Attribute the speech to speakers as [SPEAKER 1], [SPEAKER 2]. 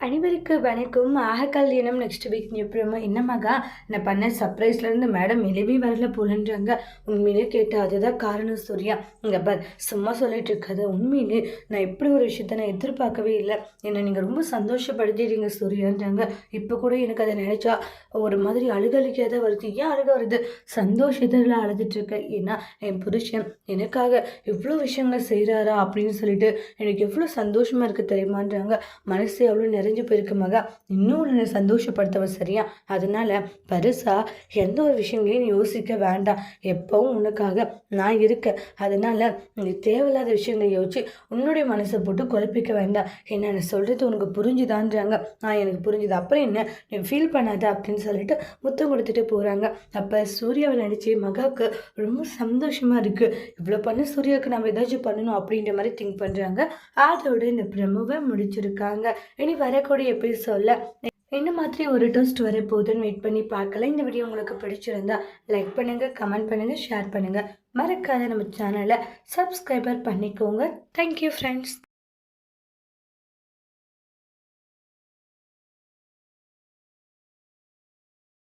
[SPEAKER 1] அனைவருக்கு வணக்கம். கல்யாணம் நெக்ஸ்ட் வீக் எப்படிமா என்னமாக்கா நான் பண்ண சர்ப்ரைஸ்லேருந்து மேடம் எழுவி வரல போலன்றாங்க. உண்மையிலே கேட்டால் அதுதான் காரணம் சூர்யா. இங்கே பார் சும்மா சொல்லிட்டு இருக்காது. உண்மையிலே நான் இப்படி ஒரு விஷயத்த நான் எதிர்பார்க்கவே இல்லை. என்னை நீங்கள் ரொம்ப சந்தோஷப்படுத்திட்டீங்க சூர்யான்றாங்க. இப்போ கூட எனக்கு அதை நினச்சா ஒரு மாதிரி அழுகழிக்காத வருது. ஏன் அழுக வருது? சந்தோஷத்தில் அழுதுட்டுருக்கேன். ஏன்னா என் புருஷன் எனக்காக இவ்வளோ விஷயங்கள் செய்கிறாரா அப்படின்னு சொல்லிட்டு எனக்கு எவ்வளோ சந்தோஷமாக இருக்குது தெரியுமான்றாங்க. மனசு எவ்வளோ நிறைஞ்சு போயிருக்கு மகா. இன்னும் உன்னை சந்தோஷப்படுத்தவ சரியா? அதனால பெருசா எந்த ஒரு விஷயங்களையும் நீ யோசிக்க வேண்டாம். எப்பவும் உனக்காக நான் இருக்கேன். அதனால நீ தேவையில்லாத விஷயங்களை யோசிச்சு உன்னுடைய மனசை போட்டு குழப்பிக்க வேண்டாம். என்ன சொல்றது உனக்கு புரிஞ்சுதான்றாங்க. எனக்கு புரிஞ்சுது. அப்புறம் என்ன நீ ஃபீல் பண்ணாத அப்படின்னு சொல்லிட்டு முத்தம் கொடுத்துட்டு போறாங்க. அப்ப சூர்யாவை நினைச்சு மகாவுக்கு ரொம்ப சந்தோஷமா இருக்கு. இவ்வளவு பண்ண சூர்யாவுக்கு நம்ம ஏதாச்சும் பண்ணணும் அப்படின்ற மாதிரி திங்க் பண்றாங்க. அதோட இந்த பிரமுவை முடிச்சிருக்காங்க. இனி வரக்கூடிய எபிசோட்ல என்ன மாதிரி ஒரு டோஸ்ட் வர போகுதுன்னு வெயிட் பண்ணி பார்க்கலாம். இந்த வீடியோ உங்களுக்கு பிடிச்சிருந்தா லைக் பண்ணுங்க, கமெண்ட் பண்ணுங்க, ஷேர் பண்ணுங்க. மறக்காத நம்ம சேனலை சப்ஸ்கிரைபர் பண்ணிக்கோங்க. Thank you friends.